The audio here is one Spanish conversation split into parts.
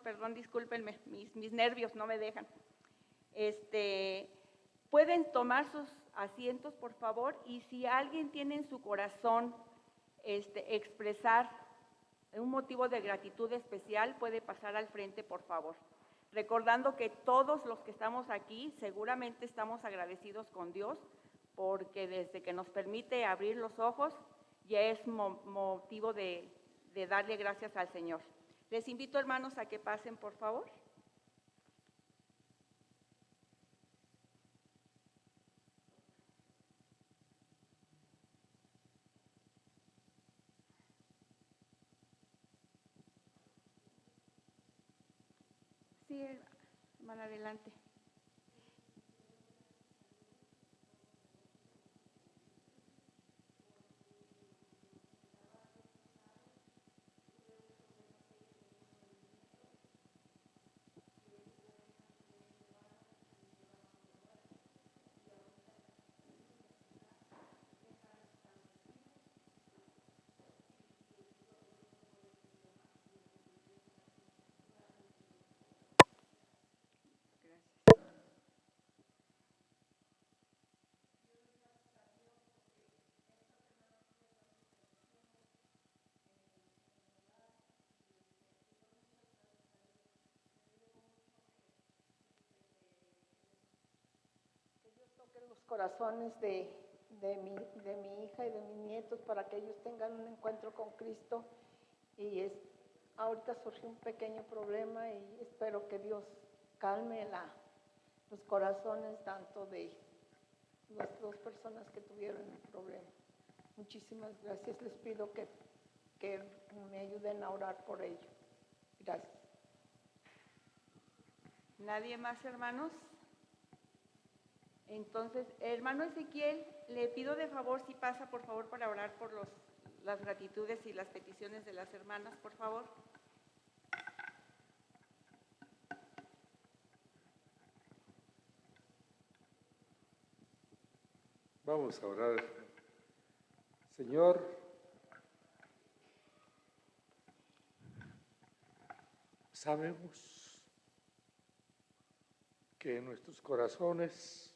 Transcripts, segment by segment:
perdón, discúlpenme, mis nervios no me dejan. Pueden tomar sus asientos, por favor, y si alguien tiene en su corazón expresar un motivo de gratitud especial, puede pasar al frente, por favor. Recordando que todos los que estamos aquí seguramente estamos agradecidos con Dios, porque desde que nos permite abrir los ojos, ya es motivo de darle gracias al Señor. Les invito, hermanos, a que pasen, por favor. Sí, hermana, adelante. Toque los corazones de mi hija y de mis nietos para que ellos tengan un encuentro con Cristo. Y ahorita surgió un pequeño problema y espero que Dios calme los corazones tanto de las dos personas que tuvieron el problema. Muchísimas gracias. Les pido que me ayuden a orar por ello. Gracias. ¿Nadie más, hermanos? Entonces, hermano Ezequiel, le pido de favor si pasa, por favor, para orar por las gratitudes y las peticiones de las hermanas, por favor. Vamos a orar. Señor, sabemos que en nuestros corazones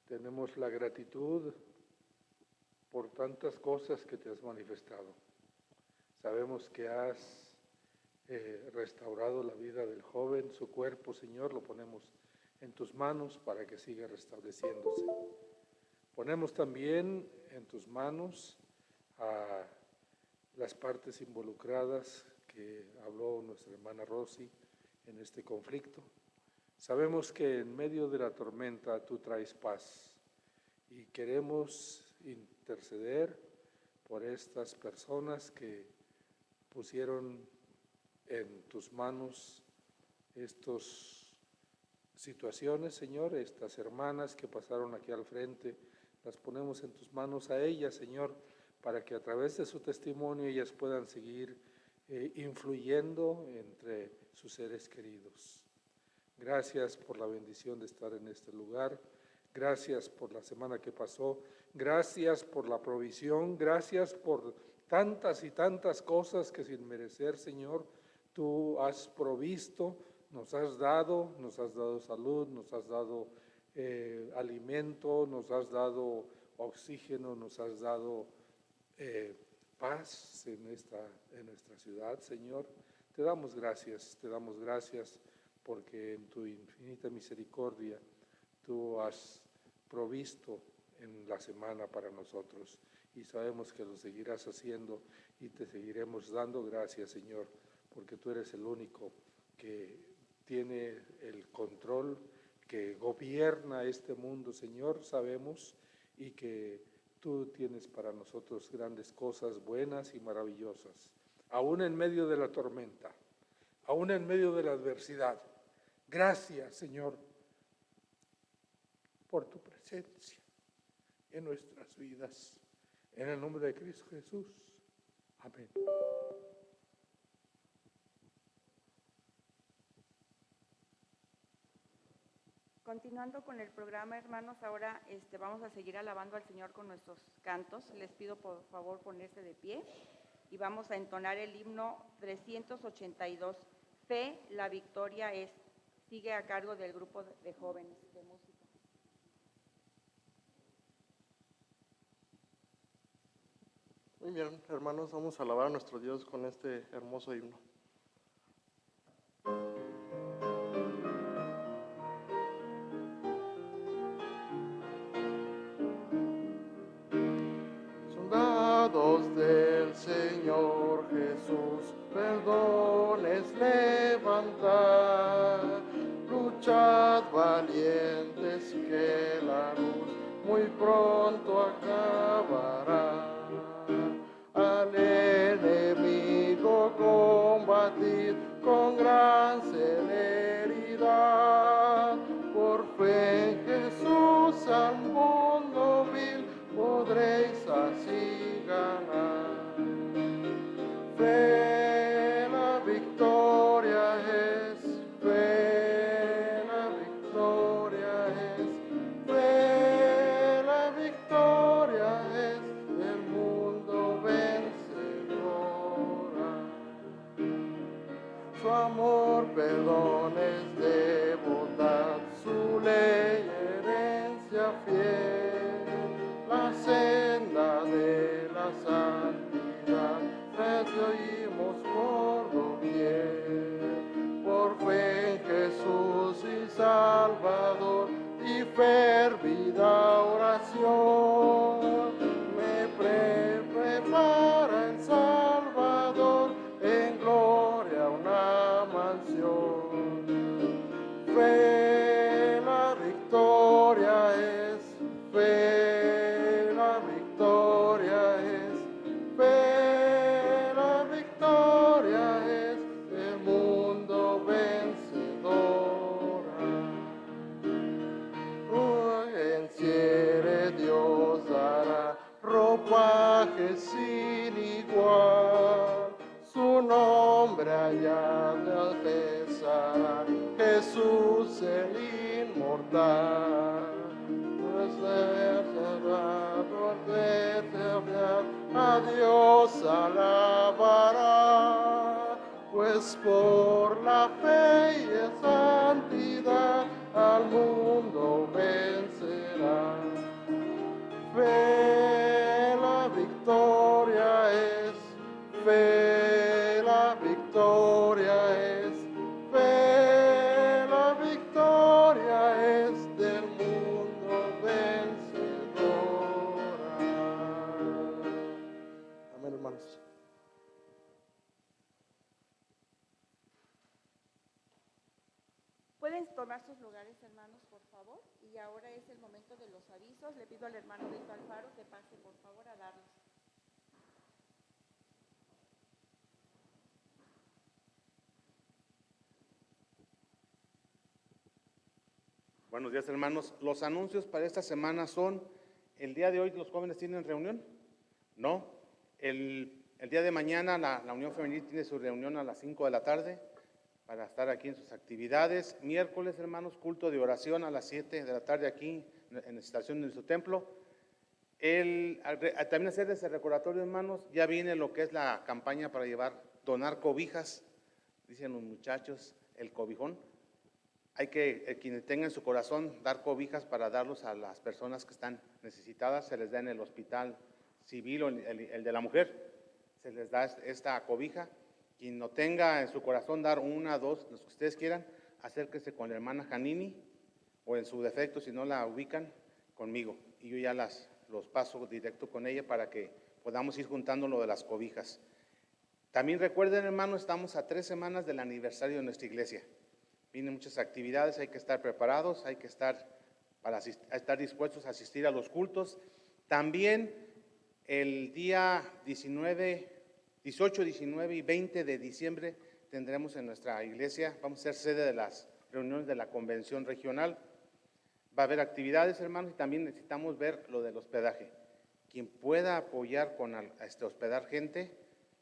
tenemos la gratitud por tantas cosas que te has manifestado. Sabemos que has restaurado la vida del joven, su cuerpo, Señor, lo ponemos en tus manos para que siga restableciéndose. Ponemos también en tus manos a las partes involucradas que habló nuestra hermana Rosy en este conflicto. Sabemos que en medio de la tormenta tú traes paz y queremos interceder por estas personas que pusieron en tus manos estas situaciones, Señor, estas hermanas que pasaron aquí al frente, las ponemos en tus manos a ellas, Señor, para que a través de su testimonio ellas puedan seguir influyendo entre sus seres queridos. Gracias por la bendición de estar en este lugar. Gracias por la semana que pasó. Gracias por la provisión. Gracias por tantas y tantas cosas que sin merecer, Señor, tú has provisto, nos has dado salud, nos has dado alimento, nos has dado oxígeno, nos has dado paz en nuestra ciudad, Señor. Te damos gracias porque en tu infinita misericordia tú has provisto en la semana para nosotros y sabemos que lo seguirás haciendo y te seguiremos dando gracias, Señor, porque tú eres el único que tiene el control, que gobierna este mundo, Señor, sabemos, y que tú tienes para nosotros grandes cosas buenas y maravillosas, aún en medio de la tormenta, aún en medio de la adversidad. Gracias, Señor, por tu presencia en nuestras vidas. En el nombre de Cristo Jesús. Amén. Continuando con el programa, hermanos, ahora vamos a seguir alabando al Señor con nuestros cantos. Les pido por favor ponerse de pie y vamos a entonar el himno 382, Fe, la victoria sigue a cargo del grupo de jóvenes de música. Muy bien, hermanos, vamos a alabar a nuestro Dios con este hermoso himno. Soldados del Señor Jesús, perdones levantad, luchad valientes que la luz muy pronto acabará. Al enemigo combatid con gran celeridad, por fe en Jesús al mundo vil podréis así ganar. Fe, la victoria es, fe, la victoria es, fe, la victoria es del mundo vencedora. Su amor, perdones de bondad, su ley, herencia fiel, la senda de la santidad, te oímos por doquier. Por fe en Jesús y Salvador y fervida oración, me prepara el Salvador en gloria una mansión. Fe, la victoria es, fe, la victoria es, fe, la victoria es del mundo vencedora. Enciere Dios dará ropaje sin igual, su nombre allá pesará, Jesús el inmortal. A Dios alabará, pues por la fe y santidad al mundo vencerá. Fe, la victoria es, fe, la victoria es, fe, la victoria es del mundo vencedora. Amén, hermanos. Pueden tomar sus lugares, hermanos, por favor. Y ahora es el momento de los avisos. Le pido al hermano Víctor Alfaro que pase, por favor, a darlos. Buenos días, hermanos. Los anuncios para esta semana son: el día de hoy los jóvenes tienen reunión. No. El día de mañana la Unión Femenil tiene su reunión a las 5 de la tarde para estar aquí en sus actividades. Miércoles, hermanos, culto de oración a las 7 de la tarde aquí en la estación de su templo. También hacer ese recordatorio, hermanos, ya viene lo que es la campaña para donar cobijas, dicen los muchachos, el cobijón. Hay que, quienes tengan en su corazón, dar cobijas para darlos a las personas que están necesitadas. Se les da en el hospital civil o el de la mujer, se les da esta cobija. Quien no tenga en su corazón dar una, dos, los que ustedes quieran, acérquese con la hermana Janini, o en su defecto, si no la ubican, conmigo. Y yo ya los paso directo con ella para que podamos ir juntando lo de las cobijas. También recuerden, hermanos, estamos a 3 semanas del aniversario de nuestra iglesia. Vienen muchas actividades, hay que estar preparados, hay que estar dispuestos a asistir a los cultos. También el día 18, 19 y 20 de diciembre tendremos en nuestra iglesia, vamos a ser sede de las reuniones de la convención regional. Va a haber actividades, hermanos, y también necesitamos ver lo del hospedaje. Quien pueda apoyar con hospedar gente,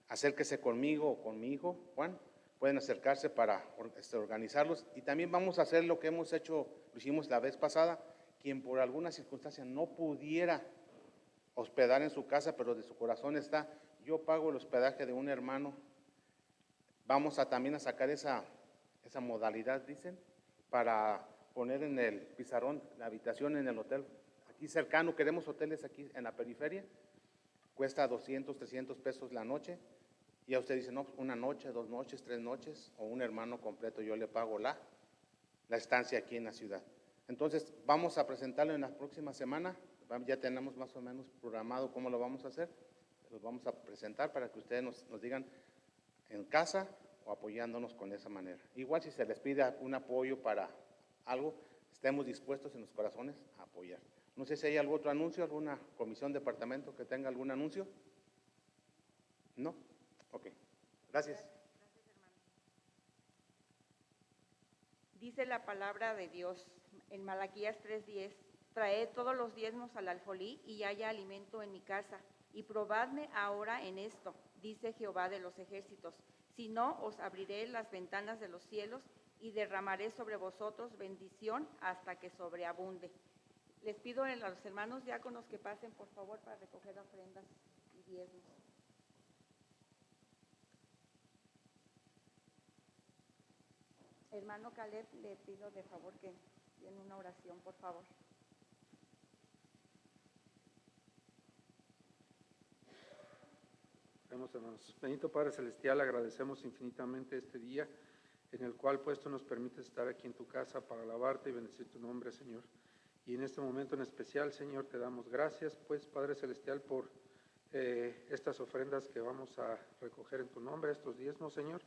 acérquese conmigo o con mi hijo, Juan. Pueden acercarse para organizarlos. Y también vamos a hacer lo que hemos hecho, lo hicimos la vez pasada. Quien por alguna circunstancia no pudiera hospedar en su casa, pero de su corazón está, yo pago el hospedaje de un hermano, Vamos a también a sacar esa modalidad, dicen, para poner en el pizarrón la habitación en el hotel. Aquí cercano, queremos hoteles aquí en la periferia, cuesta 200, 300 pesos la noche. Y a usted dice, no, una noche, 2 noches, 3 noches, o un hermano completo, yo le pago la estancia aquí en la ciudad. Entonces, vamos a presentarlo en la próxima semana. Ya tenemos más o menos programado cómo lo vamos a hacer. Los vamos a presentar para que ustedes nos digan en casa o apoyándonos con esa manera. Igual si se les pide un apoyo para algo, estemos dispuestos en los corazones a apoyar. No sé si hay algún otro anuncio, alguna comisión, departamento que tenga algún anuncio. ¿No? Ok. Gracias. Dice la palabra de Dios en Malaquías 3:10, traed todos los diezmos al alfolí y haya alimento en mi casa, y probadme ahora en esto, dice Jehová de los ejércitos, si no, os abriré las ventanas de los cielos y derramaré sobre vosotros bendición hasta que sobreabunde. Les pido a los hermanos diáconos que pasen por favor para recoger ofrendas y diezmos. Hermano Caleb, le pido de favor que den una oración, por favor. Oremos, hermanos. Bendito Padre Celestial, agradecemos infinitamente este día en el cual pues tú nos permites estar aquí en tu casa para alabarte y bendecir tu nombre, Señor. Y en este momento en especial, Señor, te damos gracias, pues, Padre Celestial, por estas ofrendas que vamos a recoger en tu nombre, estos diezmos, Señor.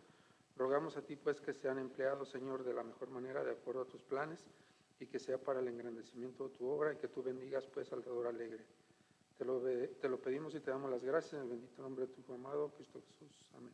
Rogamos a ti, pues, que sean empleados, Señor, de la mejor manera, de acuerdo a tus planes, y que sea para el engrandecimiento de tu obra, y que tú bendigas, pues, al dador alegre. Te lo pedimos y te damos las gracias en el bendito nombre de tu Hijo amado, Cristo Jesús. Amén.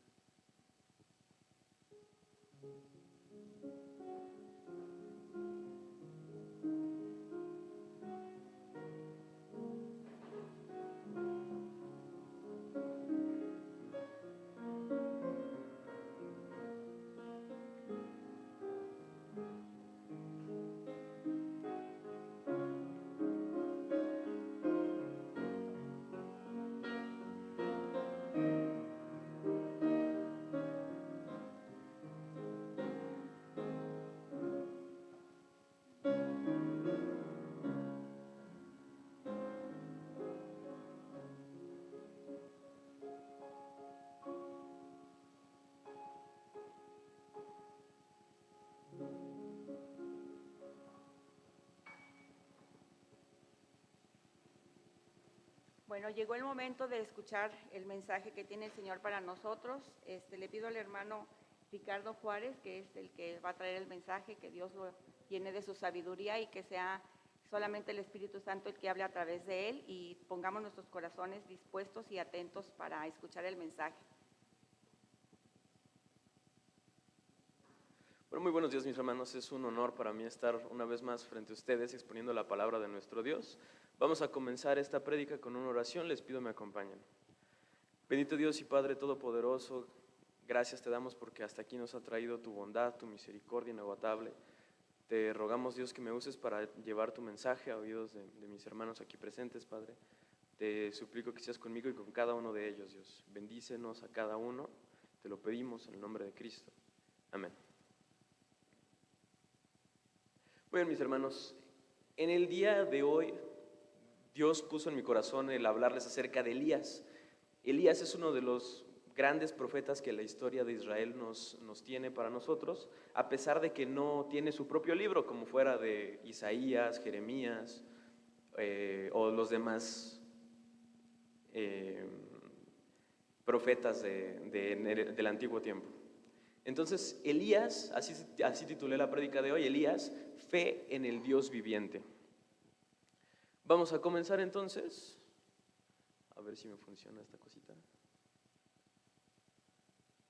Bueno, llegó el momento de escuchar el mensaje que tiene el Señor para nosotros. Le pido al hermano Ricardo Juárez, que es el que va a traer el mensaje, que Dios lo llene de su sabiduría y que sea solamente el Espíritu Santo el que hable a través de él, y pongamos nuestros corazones dispuestos y atentos para escuchar el mensaje. Bueno, muy buenos días, mis hermanos. Es un honor para mí estar una vez más frente a ustedes exponiendo la palabra de nuestro Dios. Vamos a comenzar esta prédica con una oración. Les pido me acompañen. Bendito Dios y Padre Todopoderoso, gracias te damos porque hasta aquí nos ha traído tu bondad, tu misericordia inagotable. Te rogamos, Dios, que me uses para llevar tu mensaje a oídos de mis hermanos aquí presentes, Padre. Te suplico que seas conmigo y con cada uno de ellos, Dios. Bendícenos a cada uno. Te lo pedimos en el nombre de Cristo. Amén. Muy bien, mis hermanos, en el día de hoy Dios puso en mi corazón el hablarles acerca de Elías. Elías es uno de los grandes profetas que la historia de Israel nos tiene para nosotros, a pesar de que no tiene su propio libro, como fuera de Isaías, Jeremías o los demás profetas del antiguo tiempo. Entonces, Elías, así titulé la prédica de hoy, Elías, fe en el Dios viviente. Vamos a comenzar entonces, a ver si me funciona esta cosita.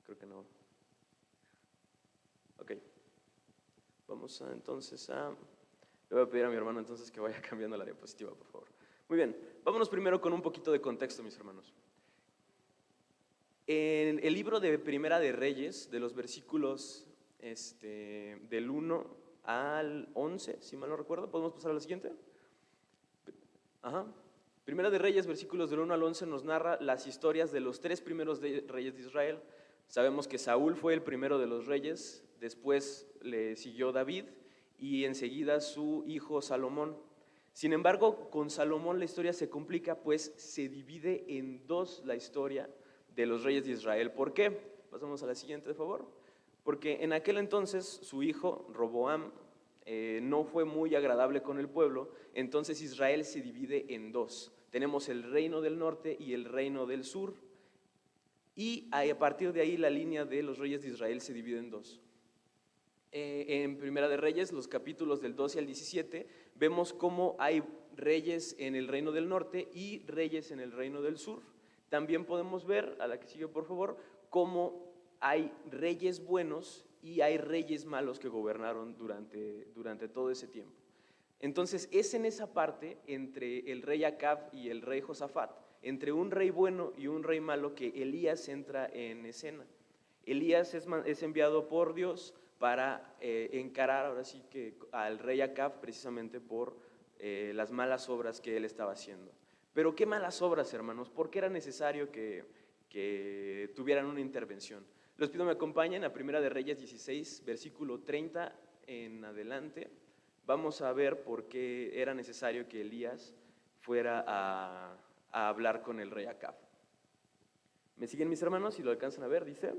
Creo que no. Ok. Vamos a, entonces a... Le voy a pedir a mi hermano entonces que vaya cambiando la diapositiva, por favor. Muy bien, vámonos primero con un poquito de contexto, mis hermanos. En el libro de Primera de Reyes, de los versículos del 1 al 11, si mal no recuerdo, ¿podemos pasar a la siguiente? Ajá. Primera de Reyes, versículos del 1 al 11, nos narra las historias de los 3 primeros reyes de Israel. Sabemos que Saúl fue el primero de los reyes, después le siguió David y enseguida su hijo Salomón. Sin embargo, con Salomón la historia se complica, pues se divide en dos la historia de los reyes de Israel. ¿Por qué? Pasamos a la siguiente, por favor. Porque en aquel entonces su hijo, Roboam, no fue muy agradable con el pueblo, entonces Israel se divide en dos. Tenemos el reino del norte y el reino del sur, y a partir de ahí la línea de los reyes de Israel se divide en dos. En Primera de Reyes, los capítulos del 12 al 17, vemos cómo hay reyes en el reino del norte y reyes en el reino del sur. También podemos ver, a la que sigue por favor, cómo hay reyes buenos y hay reyes malos que gobernaron durante todo ese tiempo. Entonces es en esa parte entre el rey Acab y el rey Josafat, entre un rey bueno y un rey malo, que Elías entra en escena. Elías es enviado por Dios para encarar ahora sí que al rey Acab, precisamente por las malas obras que él estaba haciendo. Pero ¿qué malas obras, hermanos? ¿Por qué era necesario que tuvieran una intervención? Les pido me acompañen a Primera de Reyes 16, versículo 30 en adelante. Vamos a ver por qué era necesario que Elías fuera a hablar con el rey Acab. ¿Me siguen, mis hermanos? Si lo alcanzan a ver, dice: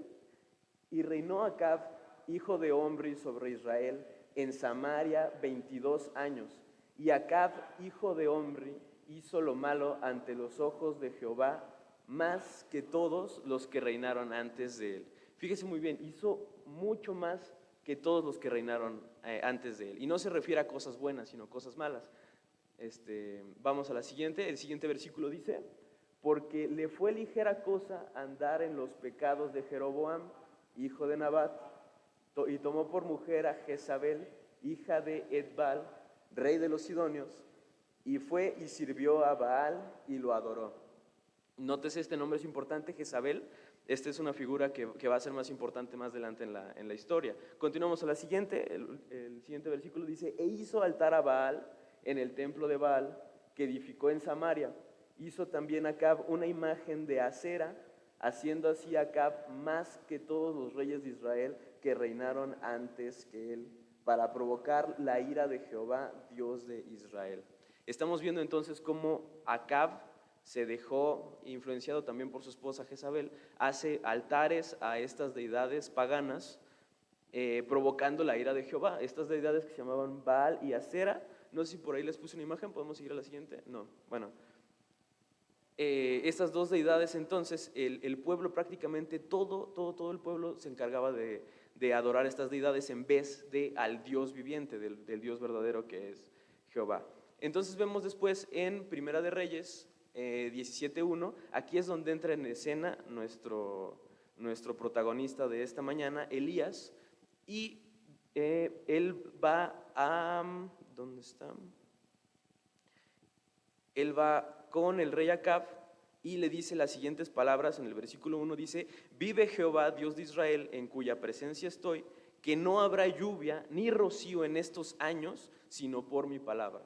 y reinó Acab, hijo de Omri, sobre Israel en Samaria 22 años. Y Acab, hijo de Omri, hizo lo malo ante los ojos de Jehová, más que todos los que reinaron antes de él. Fíjese muy bien, hizo mucho más que todos los que reinaron antes de él. Y no se refiere a cosas buenas, sino cosas malas. Vamos a la siguiente. El siguiente versículo dice: porque le fue ligera cosa andar en los pecados de Jeroboam, hijo de Nabat, y tomó por mujer a Jezabel, hija de Etbal, rey de los Sidonios, y fue y sirvió a Baal y lo adoró. Nótese, este nombre es importante, Jezabel. Esta es una figura que va a ser más importante más adelante en la historia. Continuamos a la siguiente. El siguiente versículo dice: e hizo altar a Baal en el templo de Baal que edificó en Samaria. Hizo también Acab una imagen de acera, haciendo así Acab más que todos los reyes de Israel que reinaron antes que él, para provocar la ira de Jehová, Dios de Israel. Estamos viendo entonces cómo Acab se dejó, influenciado también por su esposa Jezabel, hace altares a estas deidades paganas, provocando la ira de Jehová. Estas deidades que se llamaban Baal y Acera. No sé si por ahí les puse una imagen, ¿podemos seguir a la siguiente? No, bueno. Estas dos deidades, entonces, el pueblo prácticamente, todo el pueblo se encargaba de adorar estas deidades en vez de al Dios viviente, del Dios verdadero que es Jehová. Entonces vemos después en Primera de Reyes 17:1, aquí es donde entra en escena nuestro protagonista de esta mañana, Elías, y él va a... ¿dónde está? Él va con el rey Acab y le dice las siguientes palabras. En el versículo 1 dice: vive Jehová, Dios de Israel, en cuya presencia estoy, que no habrá lluvia ni rocío en estos años, sino por mi palabra.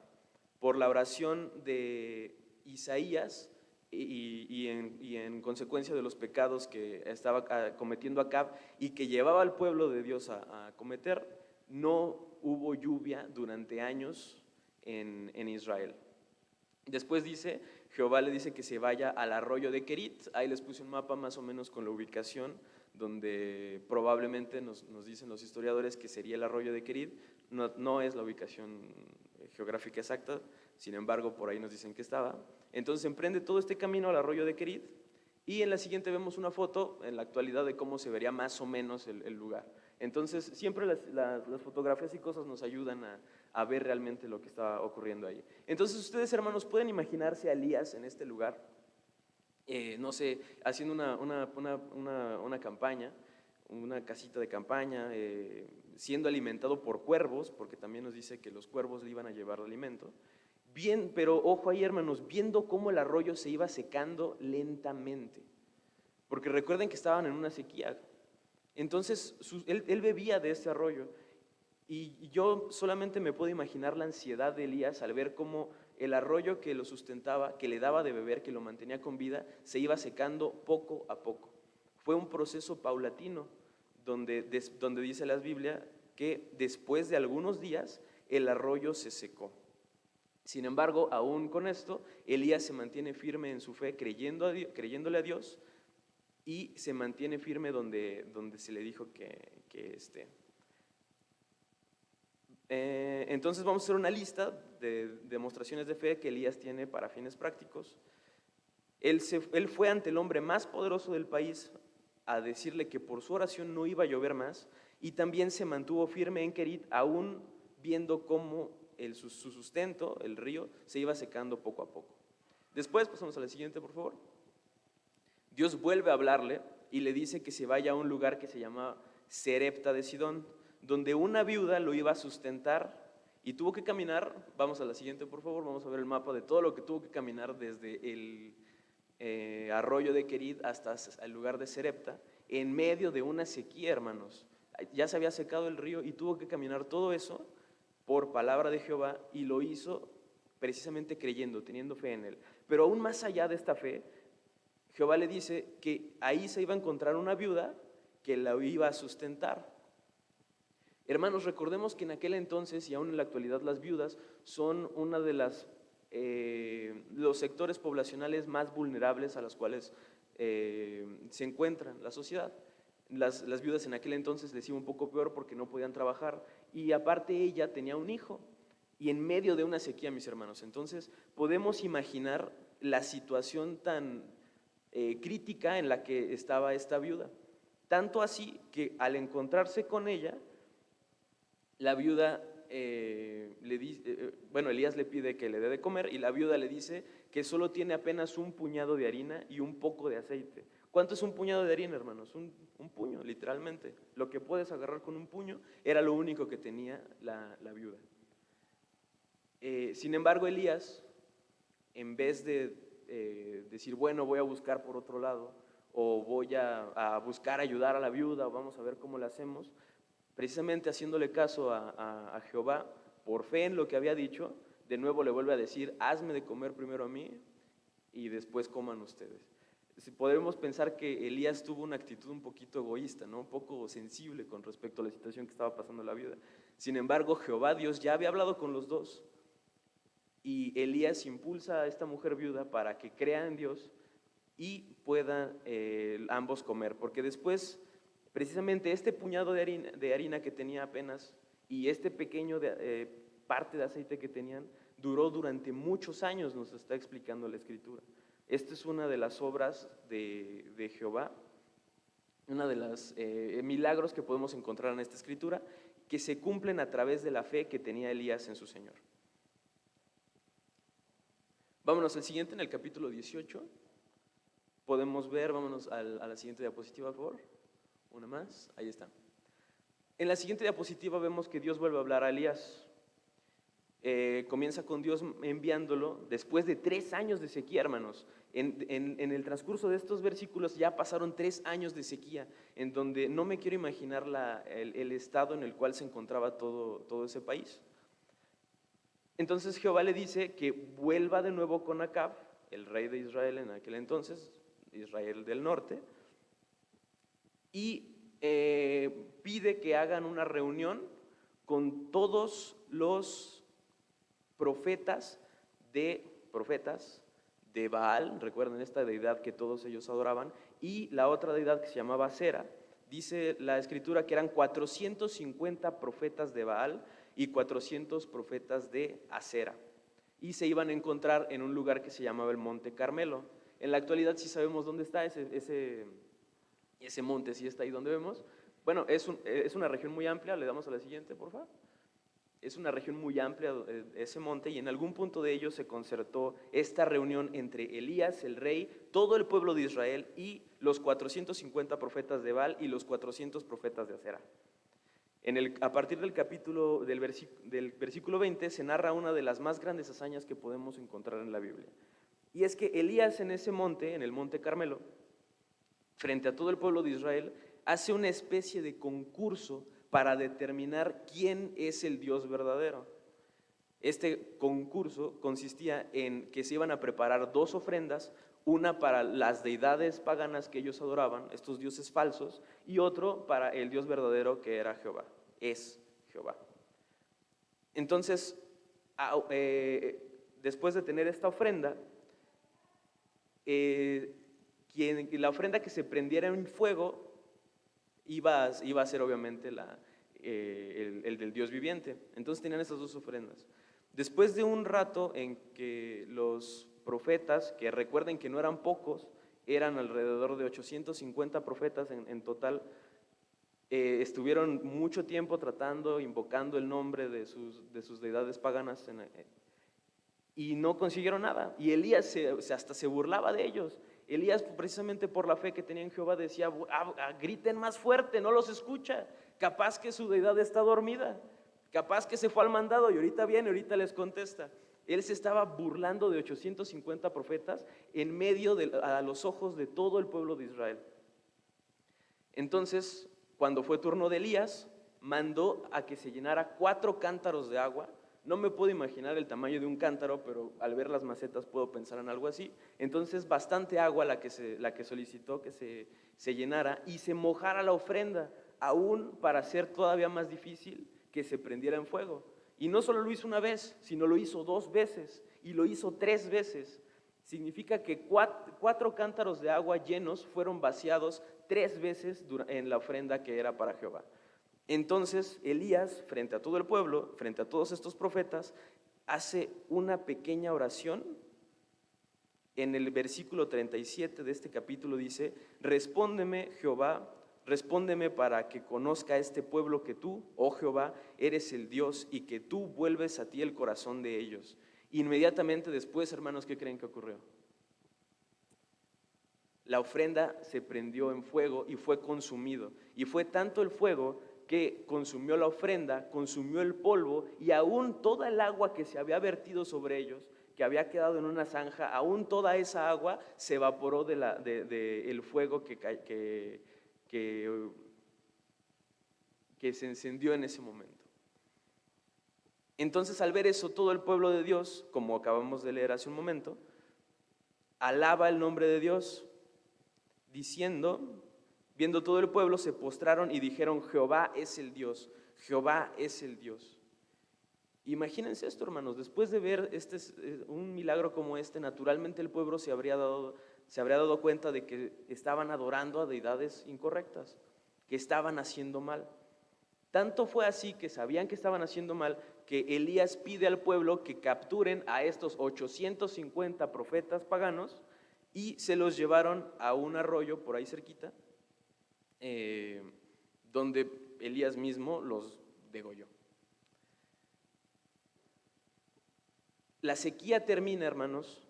Por la oración de Isaías y en consecuencia de los pecados que estaba cometiendo Acab y que llevaba al pueblo de Dios a cometer, no hubo lluvia durante años en Israel. Después dice, Jehová le dice que se vaya al arroyo de Querit. Ahí les puse un mapa más o menos con la ubicación, donde probablemente nos dicen los historiadores que sería el arroyo de Querit. No es la ubicación geográfica exacta, sin embargo por ahí nos dicen que estaba. Entonces emprende todo este camino al arroyo de Querit, y en la siguiente vemos una foto en la actualidad de cómo se vería más o menos el lugar. Entonces siempre las fotografías y cosas nos ayudan a ver realmente lo que está ocurriendo ahí. Entonces ustedes, hermanos, pueden imaginarse a Elías en este lugar, no sé, haciendo una campaña, una casita de campaña, siendo alimentado por cuervos, porque también nos dice que los cuervos le iban a llevar alimento. Bien, pero ojo ahí, hermanos, viendo cómo el arroyo se iba secando lentamente, porque recuerden que estaban en una sequía. Entonces él bebía de ese arroyo, y yo solamente me puedo imaginar la ansiedad de Elías al ver cómo el arroyo que lo sustentaba, que le daba de beber, que lo mantenía con vida, se iba secando poco a poco. fue un proceso paulatino, donde dice la Biblia que después de algunos días el arroyo se secó. Sin embargo, aún con esto, Elías se mantiene firme en su fe, creyéndole a Dios, y se mantiene firme donde se le dijo que esté. Entonces vamos a hacer una lista de demostraciones de fe que Elías tiene para fines prácticos. Él fue ante el hombre más poderoso del país a decirle que por su oración no iba a llover más, y también se mantuvo firme en Querit, aún viendo cómo su sustento, el río, se iba secando poco a poco. Después, pasamos a la siguiente, por favor. Dios vuelve a hablarle y le dice que se vaya a un lugar que se llama Serepta de Sidón, donde una viuda lo iba a sustentar, y tuvo que caminar. Vamos a la siguiente, por favor. Vamos a ver el mapa de todo lo que tuvo que caminar desde el arroyo de Querit hasta el lugar de Serepta, en medio de una sequía, hermanos. Ya se había secado el río y tuvo que caminar todo eso por palabra de Jehová, y lo hizo precisamente creyendo, teniendo fe en él. Pero aún más allá de esta fe, Jehová le dice que ahí se iba a encontrar una viuda que la iba a sustentar. Hermanos, recordemos que en aquel entonces y aún en la actualidad las viudas son una de los sectores poblacionales más vulnerables a los cuales se encuentra la sociedad. Las viudas en aquel entonces les iba un poco peor porque no podían trabajar, y aparte ella tenía un hijo, y en medio de una sequía, mis hermanos. Entonces podemos imaginar la situación tan crítica en la que estaba esta viuda. Tanto así que al encontrarse con ella, la viuda Elías le pide que le dé de comer, y la viuda le dice que solo tiene apenas un puñado de harina y un poco de aceite. ¿Cuánto es un puñado de harina, hermanos? Un puño, literalmente. Lo que puedes agarrar con un puño era lo único que tenía la viuda. Sin embargo, Elías, en vez de decir, bueno, voy a buscar por otro lado, o voy a buscar ayudar a la viuda, o vamos a ver cómo la hacemos, precisamente haciéndole caso a Jehová, por fe en lo que había dicho, de nuevo le vuelve a decir, hazme de comer primero a mí y después coman ustedes. Podemos pensar que Elías tuvo una actitud un poquito egoísta, ¿no? Un poco sensible con respecto a la situación que estaba pasando la viuda. Sin embargo, Jehová Dios ya había hablado con los dos, y Elías impulsa a esta mujer viuda para que crea en Dios y puedan ambos comer, porque después precisamente este puñado de harina que tenía apenas, y este pequeño parte de aceite que tenían, duró durante muchos años, nos está explicando la Escritura. Esta es una de las obras de Jehová, una de los milagros que podemos encontrar en esta Escritura, que se cumplen a través de la fe que tenía Elías en su Señor. Vámonos al siguiente, en el capítulo 18. Podemos ver, vámonos a la siguiente diapositiva, por favor. Una más, ahí está. En la siguiente diapositiva vemos que Dios vuelve a hablar a Elías. Comienza con Dios enviándolo después de 3 años de sequía, hermanos. En el transcurso de estos versículos ya pasaron 3 años de sequía, en donde no me quiero imaginar el estado en el cual se encontraba todo ese país. Entonces Jehová le dice que vuelva de nuevo con Acab, el rey de Israel en aquel entonces, Israel del norte, y pide que hagan una reunión con todos los profetas de Baal. Recuerden esta deidad que todos ellos adoraban, y la otra deidad que se llamaba Acera. Dice la Escritura que eran 450 profetas de Baal y 400 profetas de Acera, y se iban a encontrar en un lugar que se llamaba el Monte Carmelo. En la actualidad sí sabemos dónde está ese monte, sí está ahí donde vemos. Bueno, es una región muy amplia. Le damos a la siguiente, por favor. Es una región muy amplia ese monte, y en algún punto de ello se concertó esta reunión entre Elías, el rey, todo el pueblo de Israel, y los 450 profetas de Baal y los 400 profetas de Acera. A partir del versículo 20 se narra una de las más grandes hazañas que podemos encontrar en la Biblia. Y es que Elías en ese monte, en el Monte Carmelo, frente a todo el pueblo de Israel, hace una especie de concurso para determinar quién es el Dios verdadero. Este concurso consistía en que se iban a preparar 2 ofrendas, una para las deidades paganas que ellos adoraban, estos dioses falsos, y otro para el Dios verdadero que era Jehová, es Jehová. Entonces, después de tener esta ofrenda, la ofrenda que se prendiera en fuego iba a ser obviamente el del Dios viviente. Entonces tenían estas dos ofrendas. Después de un rato en que los profetas, que recuerden que no eran pocos, eran alrededor de 850 profetas en total, estuvieron mucho tiempo tratando, invocando el nombre de sus deidades paganas y no consiguieron nada. Y Elías hasta se burlaba de ellos. Elías, precisamente por la fe que tenía en Jehová, decía: griten más fuerte, no los escucha, capaz que su deidad está dormida, capaz que se fue al mandado y ahorita viene, ahorita les contesta. Él se estaba burlando de 850 profetas en medio a los ojos de todo el pueblo de Israel. Entonces, cuando fue turno de Elías, mandó a que se llenara 4 cántaros de agua. No me puedo imaginar el tamaño de un cántaro, pero al ver las macetas puedo pensar en algo así. Entonces, bastante agua la que solicitó que se llenara y se mojara la ofrenda, aún para hacer todavía más difícil que se prendiera en fuego. Y no solo lo hizo una vez, sino lo hizo 2 veces y lo hizo 3 veces. Significa que 4 cántaros de agua llenos fueron vaciados 3 veces en la ofrenda que era para Jehová. Entonces Elías, frente a todo el pueblo, frente a todos estos profetas, hace una pequeña oración. En el versículo 37 de este capítulo dice: respóndeme, Jehová, respóndeme para que conozca a este pueblo que tú, oh Jehová, eres el Dios y que tú vuelves a ti el corazón de ellos. Inmediatamente después, hermanos, ¿qué creen que ocurrió? La ofrenda se prendió en fuego y fue consumido. Y fue tanto el fuego que consumió la ofrenda, consumió el polvo y aún toda el agua que se había vertido sobre ellos, que había quedado en una zanja, aún toda esa agua se evaporó del fuego que se encendió en ese momento. Entonces, al ver eso, todo el pueblo de Dios, como acabamos de leer hace un momento, alaba el nombre de Dios, diciendo: viendo todo el pueblo, se postraron y dijeron: Jehová es el Dios, Jehová es el Dios. Imagínense esto, hermanos, después de ver un milagro como este, naturalmente el pueblo se habría dado cuenta de que estaban adorando a deidades incorrectas, que estaban haciendo mal. Tanto fue así que sabían que estaban haciendo mal, que Elías pide al pueblo que capturen a estos 850 profetas paganos y se los llevaron a un arroyo por ahí cerquita, donde Elías mismo los degolló. La sequía termina, hermanos,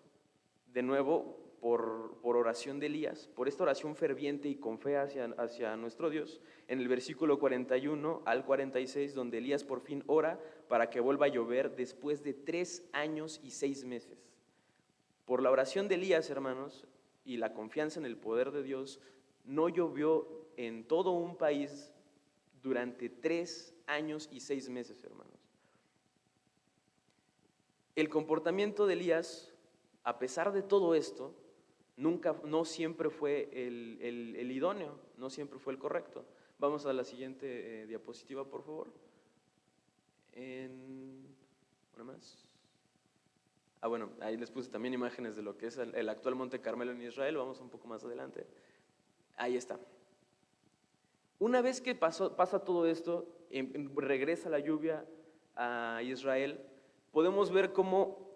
de nuevo por oración de Elías, por esta oración ferviente y con fe hacia nuestro Dios, en el versículo 41 al 46, donde Elías por fin ora para que vuelva a llover después de 3 años y 6 meses. Por la oración de Elías, hermanos, y la confianza en el poder de Dios, no llovió en todo un país durante 3 años y 6 meses, hermanos. El comportamiento de Elías, a pesar de todo esto, no siempre fue el idóneo, no siempre fue el correcto. Vamos a la siguiente diapositiva, por favor. Una más. Bueno, ahí les puse también imágenes de lo que es el actual Monte Carmelo en Israel. Vamos un poco más adelante. Ahí está. Una vez que pasa todo esto, regresa la lluvia a Israel, podemos ver cómo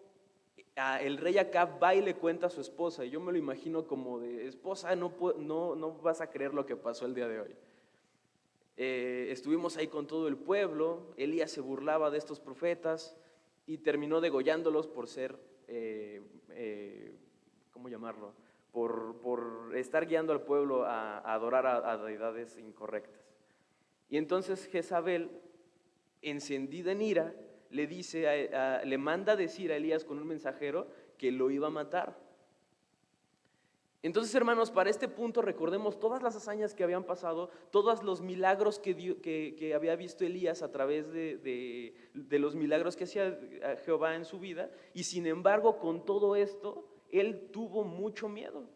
el rey Acab va y le cuenta a su esposa, y yo me lo imagino como de: esposa, no vas a creer lo que pasó el día de hoy. Estuvimos ahí con todo el pueblo, Elías se burlaba de estos profetas y terminó degollándolos por ser, ¿cómo llamarlo? Por estar guiando al pueblo a adorar a deidades incorrectas. Y entonces Jezabel, encendida en ira, le manda a decir a Elías con un mensajero que lo iba a matar. Entonces, hermanos, para este punto recordemos todas las hazañas que habían pasado, todos los milagros que había visto Elías a través de los milagros que hacía Jehová en su vida, y sin embargo, con todo esto, él tuvo mucho miedo.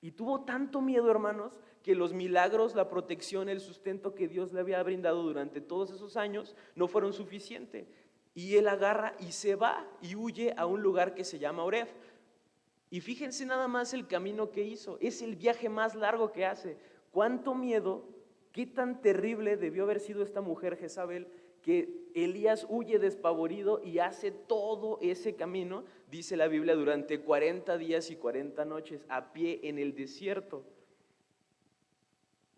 Y tuvo tanto miedo, hermanos, que los milagros, la protección, el sustento que Dios le había brindado durante todos esos años no fueron suficientes. Y él agarra y se va y huye a un lugar que se llama Oreb. Y fíjense nada más el camino que hizo. Es el viaje más largo que hace. Cuánto miedo, qué tan terrible debió haber sido esta mujer Jezabel, que Elías huye despavorido y hace todo ese camino, dice la Biblia, durante 40 días y 40 noches a pie en el desierto.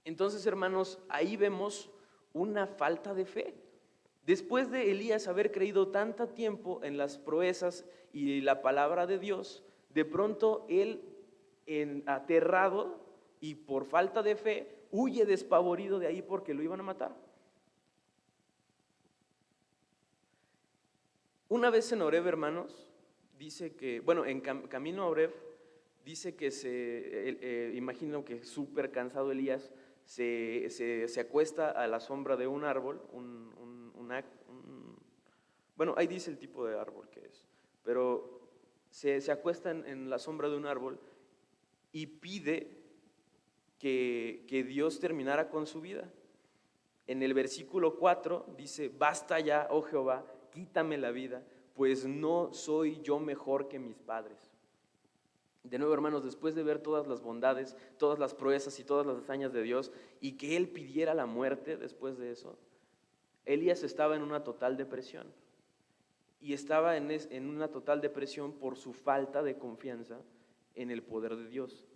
Entonces, hermanos, ahí vemos una falta de fe. Después de Elías haber creído tanto tiempo en las proezas y la palabra de Dios, de pronto él, aterrado y por falta de fe, huye despavorido de ahí porque lo iban a matar. Una vez en Oreb, hermanos, dice que, bueno, en camino a Oreb, dice que imagino que súper cansado Elías, se acuesta a la sombra de un árbol, bueno, ahí dice el tipo de árbol que es, pero se acuesta en la sombra de un árbol y pide que Dios terminara con su vida. En el versículo 4 dice: basta ya, oh Jehová, quítame la vida, pues no soy yo mejor que mis padres. De nuevo, hermanos, después de ver todas las bondades, todas las proezas y todas las hazañas de Dios, y que él pidiera la muerte después de eso, Elías estaba en una total depresión. Y estaba en una total depresión por su falta de confianza en el poder de Dios.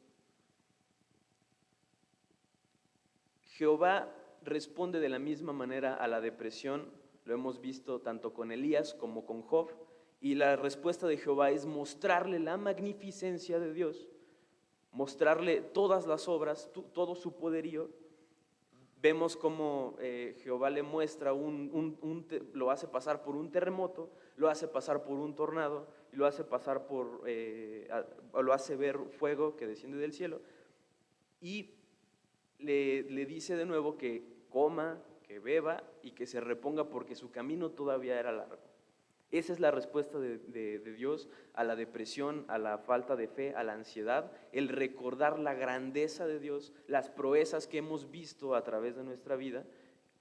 Jehová responde de la misma manera a la depresión. Lo hemos visto tanto con Elías como con Job. Y la respuesta de Jehová es mostrarle la magnificencia de Dios, mostrarle todas las obras, todo su poderío. Vemos cómo Jehová le muestra, lo hace pasar por un terremoto, lo hace pasar por un tornado, y lo hace pasar lo hace ver fuego que desciende del cielo. Y le dice de nuevo que coma, que beba y que se reponga porque su camino todavía era largo. Esa es la respuesta de Dios a la depresión, a la falta de fe, a la ansiedad, el recordar la grandeza de Dios, las proezas que hemos visto a través de nuestra vida.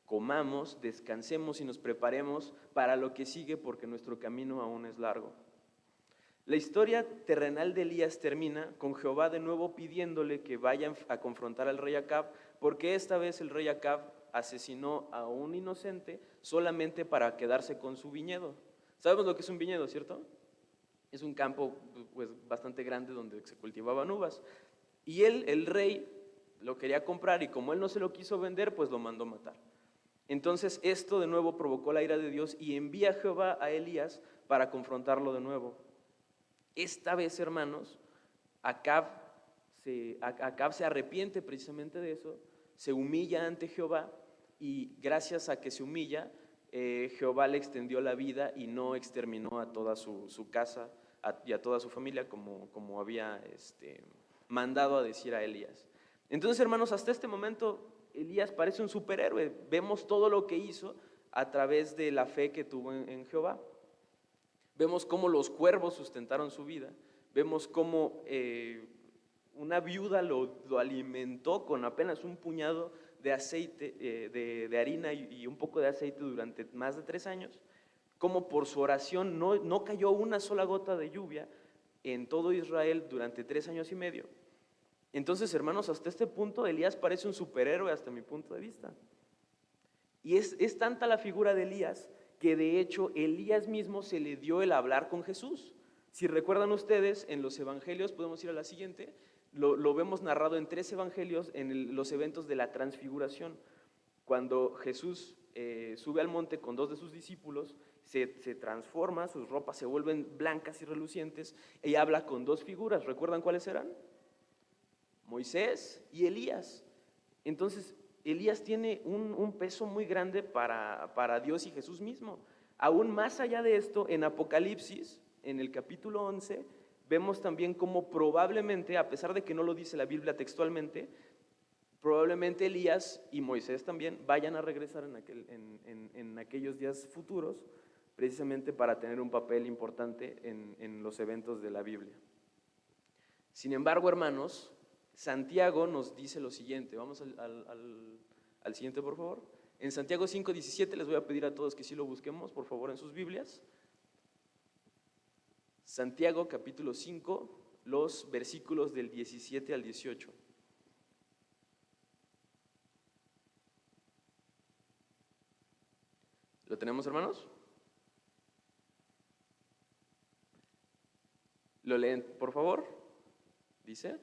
Comamos, descansemos y nos preparemos para lo que sigue porque nuestro camino aún es largo. La historia terrenal de Elías termina con Jehová de nuevo pidiéndole que vayan a confrontar al rey Acab, porque esta vez el rey Acab asesinó a un inocente solamente para quedarse con su viñedo. ¿Sabemos lo que es un viñedo, cierto? Es un campo pues, bastante grande donde se cultivaban uvas. Y el rey, lo quería comprar y como él no se lo quiso vender, pues lo mandó matar. Entonces esto de nuevo provocó la ira de Dios y envía a Jehová a Elías para confrontarlo de nuevo. Esta vez, hermanos, Acab se arrepiente precisamente de eso, se humilla ante Jehová y gracias a que se humilla, Jehová le extendió la vida y no exterminó a toda su casa y a toda su familia como había mandado a decir a Elías. Entonces, hermanos, hasta este momento Elías parece un superhéroe. Vemos todo lo que hizo a través de la fe que tuvo en Jehová. Vemos cómo los cuervos sustentaron su vida. Vemos cómo una viuda lo alimentó con apenas un puñado de aceite, de harina y un poco de aceite durante más de 3 años. Cómo por su oración no cayó una sola gota de lluvia en todo Israel durante 3 años y medio. Entonces, hermanos, hasta este punto Elías parece un superhéroe hasta mi punto de vista. Y es tanta la figura de Elías que de hecho Elías mismo se le dio el hablar con Jesús. Si recuerdan ustedes, en los evangelios, podemos ir a la siguiente, lo vemos narrado en 3 evangelios en los eventos de la transfiguración. Cuando Jesús sube al monte con 2 de sus discípulos, se transforma, sus ropas se vuelven blancas y relucientes y habla con 2 figuras. ¿Recuerdan cuáles eran? Moisés y Elías. Entonces, Elías tiene un peso muy grande para Dios y Jesús mismo. Aún más allá de esto, en Apocalipsis, en el capítulo 11, vemos también cómo probablemente, a pesar de que no lo dice la Biblia textualmente, probablemente Elías y Moisés también vayan a regresar en aquellos días futuros, precisamente para tener un papel importante en los eventos de la Biblia. Sin embargo, hermanos, Santiago nos dice lo siguiente. Vamos al siguiente, por favor. En Santiago 5:17 les voy a pedir a todos que sí lo busquemos, por favor, en sus Biblias. Santiago capítulo 5, los versículos del 17 al 18. ¿Lo tenemos, hermanos? ¿Lo leen, por favor? Dice: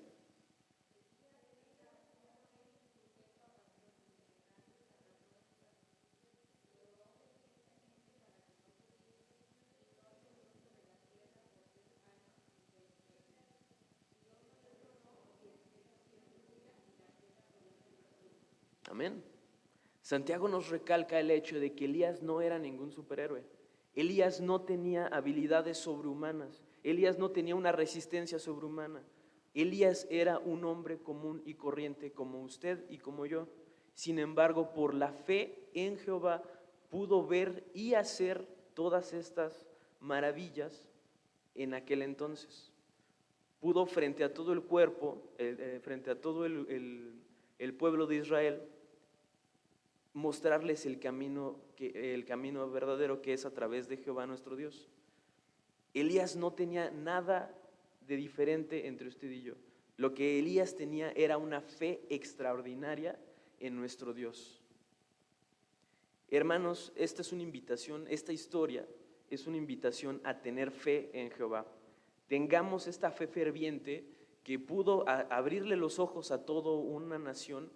amén. Santiago nos recalca el hecho de que Elías no era ningún superhéroe. Elías no tenía habilidades sobrehumanas. Elías no tenía una resistencia sobrehumana. Elías era un hombre común y corriente como usted y como yo. Sin embargo, por la fe en Jehová pudo ver y hacer todas estas maravillas en aquel entonces. Pudo frente a todo el cuerpo, frente a todo el pueblo de Israel, mostrarles el camino verdadero, que es a través de Jehová nuestro Dios. Elías no tenía nada de diferente entre usted y yo. Lo que Elías tenía era una fe extraordinaria en nuestro Dios. Hermanos, esta es una invitación, esta historia es una invitación a tener fe en Jehová. Tengamos esta fe ferviente que pudo abrirle los ojos a toda una nación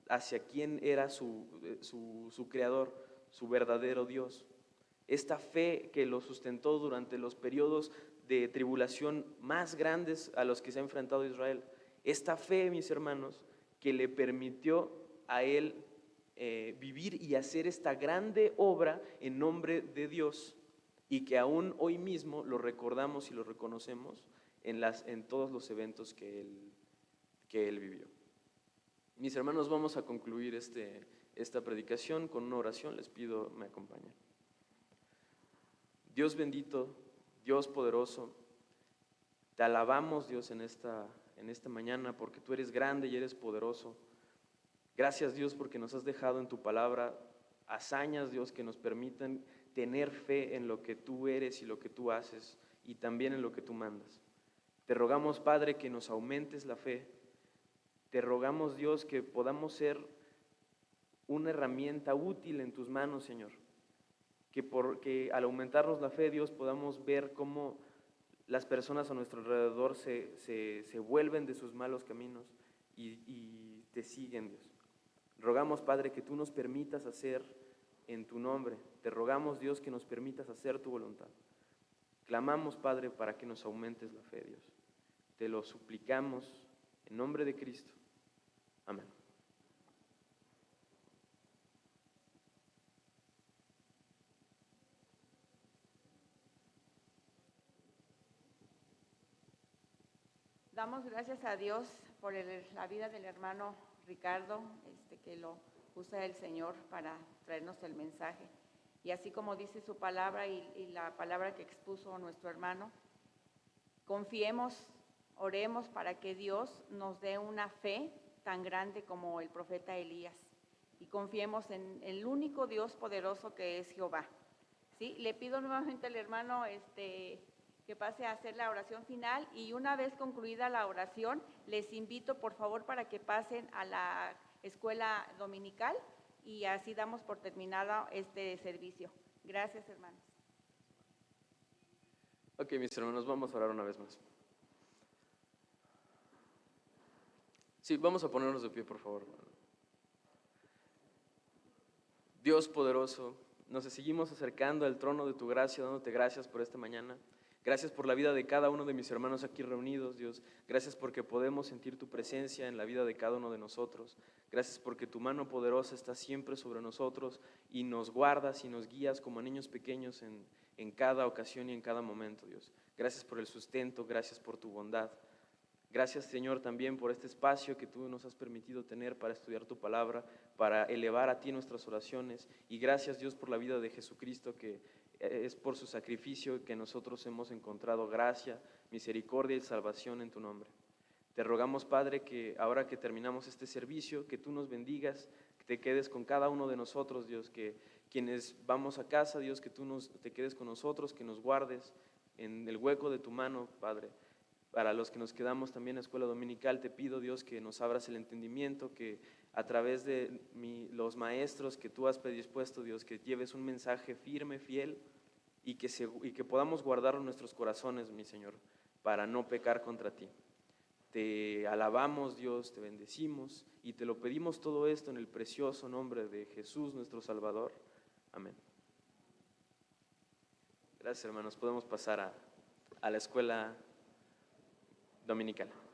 hacia quién era su creador, su verdadero Dios. Esta fe que lo sustentó durante los periodos de tribulación más grandes a los que se ha enfrentado Israel. Esta fe, mis hermanos, que le permitió a él vivir y hacer esta grande obra en nombre de Dios, y que aún hoy mismo lo recordamos y lo reconocemos en todos los eventos que él vivió. Mis hermanos, vamos a concluir esta predicación con una oración. Les pido me acompañen. Dios bendito, Dios poderoso, te alabamos, Dios, en esta mañana, porque tú eres grande y eres poderoso. Gracias, Dios, porque nos has dejado en tu palabra hazañas, Dios, que nos permitan tener fe en lo que tú eres y lo que tú haces, y también en lo que tú mandas. Te rogamos, Padre, que nos aumentes la fe. Te rogamos, Dios, que podamos ser una herramienta útil en tus manos, Señor. Que al aumentarnos la fe, Dios, podamos ver cómo las personas a nuestro alrededor se vuelven de sus malos caminos y te siguen, Dios. Rogamos, Padre, que tú nos permitas hacer en tu nombre. Te rogamos, Dios, que nos permitas hacer tu voluntad. Clamamos, Padre, para que nos aumentes la fe, Dios. Te lo suplicamos en nombre de Cristo. Amén. Damos gracias a Dios por la vida del hermano Ricardo, que lo usa el Señor para traernos el mensaje. Y así como dice su palabra y la palabra que expuso nuestro hermano, confiemos, oremos para que Dios nos dé una fe tan grande como el profeta Elías. Y confiemos en el único Dios poderoso que es Jehová. ¿Sí? Le pido nuevamente al hermano que pase a hacer la oración final, y una vez concluida la oración, les invito por favor para que pasen a la escuela dominical y así damos por terminado este servicio. Gracias, hermanos. Ok, mis hermanos, vamos a orar una vez más. Sí, vamos a ponernos de pie, por favor. Dios poderoso, nos seguimos acercando al trono de tu gracia, dándote gracias por esta mañana. Gracias por la vida de cada uno de mis hermanos aquí reunidos, Dios. Gracias porque podemos sentir tu presencia en la vida de cada uno de nosotros. Gracias porque tu mano poderosa está siempre sobre nosotros y nos guardas y nos guías como niños pequeños en cada ocasión y en cada momento, Dios. Gracias por el sustento, gracias por tu bondad. Gracias, Señor, también por este espacio que tú nos has permitido tener para estudiar tu palabra, para elevar a ti nuestras oraciones. Y gracias, Dios, por la vida de Jesucristo, que es por su sacrificio que nosotros hemos encontrado gracia, misericordia y salvación en tu nombre. Te rogamos, Padre, que ahora que terminamos este servicio, que tú nos bendigas, que te quedes con cada uno de nosotros, Dios, que quienes vamos a casa, Dios, que tú te quedes con nosotros, que nos guardes en el hueco de tu mano, Padre. Para los que nos quedamos también en escuela dominical, te pido, Dios, que nos abras el entendimiento, que a través de los maestros que tú has predispuesto, Dios, que lleves un mensaje firme, fiel, y que podamos guardar nuestros corazones, mi Señor, para no pecar contra ti. Te alabamos, Dios, te bendecimos y te lo pedimos todo esto en el precioso nombre de Jesús, nuestro Salvador. Amén. Gracias, hermanos. Podemos pasar a la escuela dominical.